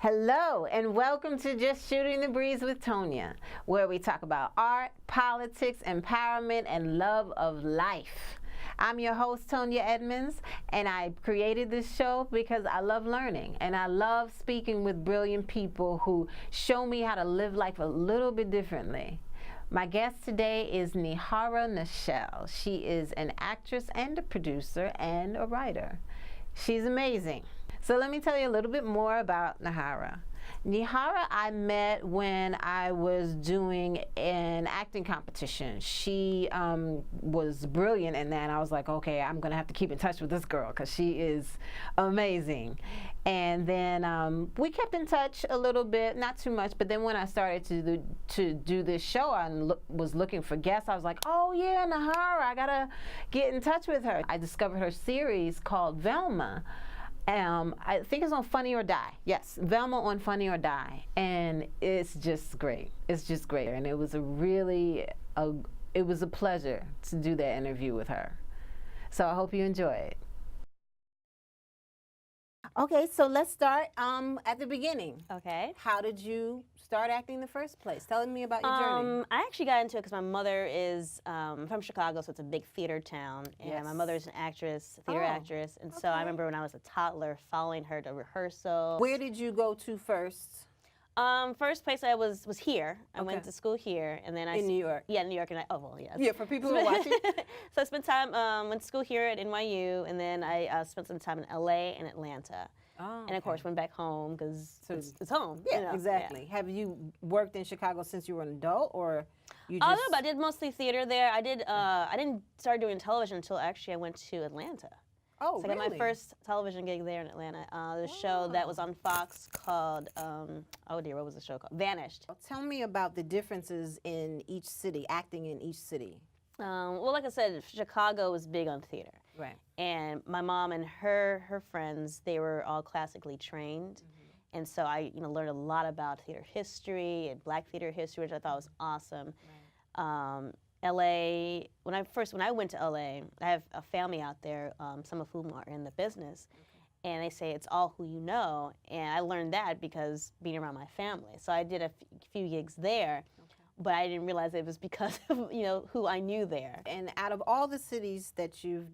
Hello, and welcome to Just Shooting the Breeze with Tonya, where we talk about art, politics, empowerment, and love of life. I'm your host, Tonya.edmonds, and I created this show because I love learning, and I love speaking with brilliant people who show me how to live life a little bit differently. My guest today is Nihara Nichelle. She is an actress and a producer and a writer. She's amazing. So let me tell you a little bit more about Nihara. Nihara I met when I was doing an acting competition. She was brilliant in that, and I was like, okay, I'm gonna have to keep in touch with this girl because she is amazing. And then we kept in touch a little bit, not too much, but then when I started to do this show, I was looking for guests. I was like, oh yeah, Nihara, I gotta get in touch with her. I discovered her series called Velma. I think it's on Funny or Die. Yes, Velma on Funny or Die, and it's just great. It's just great, and it was it was a pleasure to do that interview with her. So I hope you enjoy it. Okay, so let's start at the beginning. Okay. How did you start acting in the first place? Tell me about your journey. I actually got into it because my mother is from Chicago, so it's a big theater town. And Yes. my mother's an actress, theater actress. And so I remember when I was a toddler following her to rehearsal. Where did you go to first? First place I was here. I went to school here, and then In New York? Yeah, New York, and yes. Yeah, for people who are watching. So I spent time, went to school here at NYU, and then I spent some time in LA and Atlanta. Oh, And of course went back home because it's home. Yeah, you know? exactly. Yeah. Have you worked in Chicago since you were an adult, or you Oh just? no, but I did mostly theater there. I did. I didn't start doing television until actually I went to Atlanta. Oh, So I got my first television gig there in Atlanta. The show that was on Fox called, oh dear, what was the show called? Vanished. Tell me about the differences in each city, acting in each city. Well, like I said, Chicago was big on theater. Right. And my mom and her friends, they were all classically trained. And so I learned a lot about theater history and black theater history, which I thought was awesome. Right. LA, when I went to LA, I have a family out there, some of whom are in the business, and they say it's all who you know, and I learned that because being around my family. So I did a few gigs there, but I didn't realize it was because of who I knew there. And out of all the cities that you've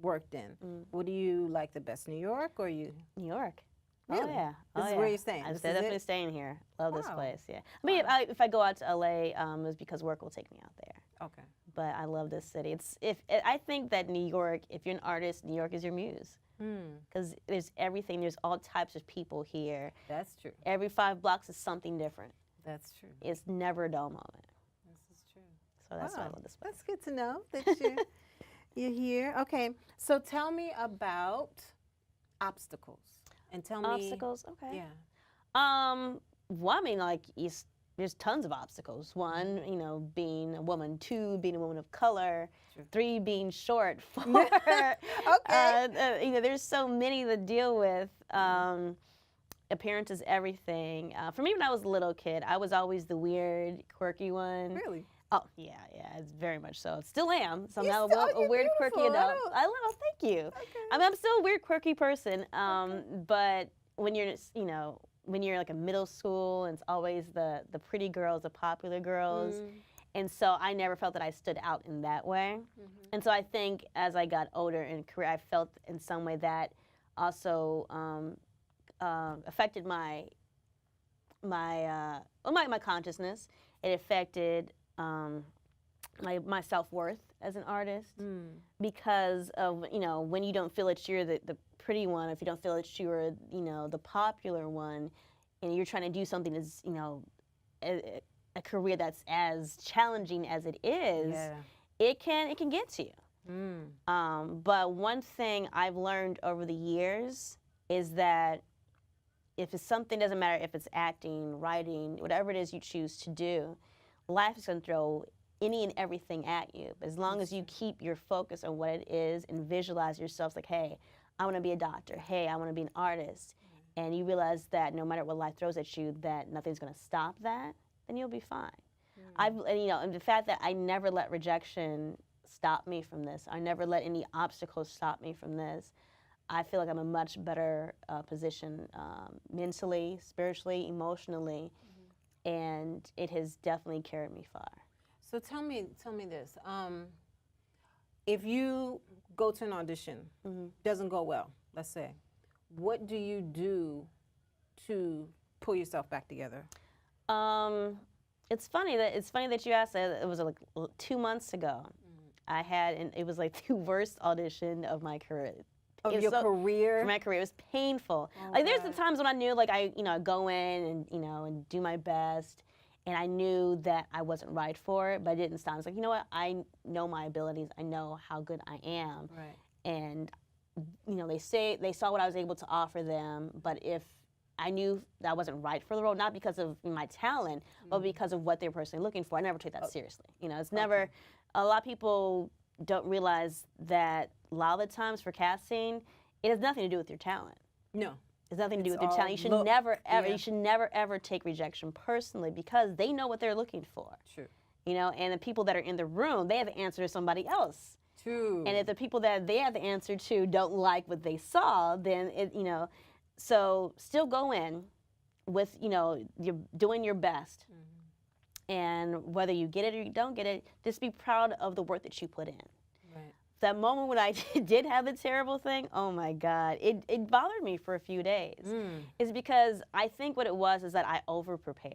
worked in, what do you like the best, New York or you? New York. Really? Oh yeah. This is where you're staying? I'm This is definitely it? staying here. Love this Wow. place, yeah. I mean, if I go out to LA, it's because work will take me out there. Okay. But I love this city. I think that New York, if you're an artist, New York is your muse. Because there's everything, there's all types of people here. That's true. Every 5 blocks is something different. That's true. It's never a dull moment. This is true. So that's why I love this place. That's good to know that you're here. Okay, so tell me about obstacles. And tell me. Obstacles, okay. Yeah. Well, I mean, like, there's tons of obstacles. 1, being a woman. 2, being a woman of color. True. 3, being short. 4, Okay. there's so many to deal with. Appearance is everything. For me, when I was a little kid, I was always the weird, quirky one. Really? Oh, yeah, it's very much so. Still am. So I'm You're now still- a weird, you're quirky beautiful. adult. I love, thank you. Okay. I mean, I'm still a weird, quirky person. But when you're, when you're like in middle school, and it's always the pretty girls, the popular girls. And so I never felt that I stood out in that way. And so I think as I got older in career, I felt in some way that also affected my consciousness. It affected my self-worth as an artist because of, when you don't feel that you're the pretty one, if you don't feel that you're, the popular one, and you're trying to do something that's, a career that's as challenging as it is, it can get to you. But one thing I've learned over the years is that if it's something, doesn't matter if it's acting, writing, whatever it is you choose to do, life is going to throw any and everything at you. But as long as you keep your focus on what it is and visualize yourself like, hey, I want to be a doctor. Hey, I want to be an artist. And you realize that no matter what life throws at you, that nothing's going to stop that, then you'll be fine. And the fact that I never let rejection stop me from this, I never let any obstacles stop me from this, I feel like I'm in a much better position mentally, spiritually, emotionally, and it has definitely carried me far. So tell me this. If you go to an audition, doesn't go well, let's say, what do you do to pull yourself back together? It's funny that you asked that. It was like 2 months ago. I had, and it was like the worst audition of my career. Of your career? For my career, it was painful. Oh, like there's the times when I knew, like I go in and and do my best, and I knew that I wasn't right for it, but I didn't stop. I was like, you know what? I know my abilities. I know how good I am. Right. And they saw what I was able to offer them, but if I knew that I wasn't right for the role, not because of my talent, but because of what they were personally looking for, I never take that seriously. It's never. A lot of people don't realize that a lot of the times for casting, it has nothing to do with your talent. No. It's nothing to do with your talent. You should never ever take rejection personally, because they know what they're looking for. True. And the people that are in the room, they have the answer to somebody else. True. And if the people that they have the answer to don't like what they saw, then so still go in with you're doing your best. And whether you get it or you don't get it, just be proud of the work that you put in. Right. That moment when I did have a terrible thing, oh my God, it bothered me for a few days. It's because I think what it was is that I over-prepared.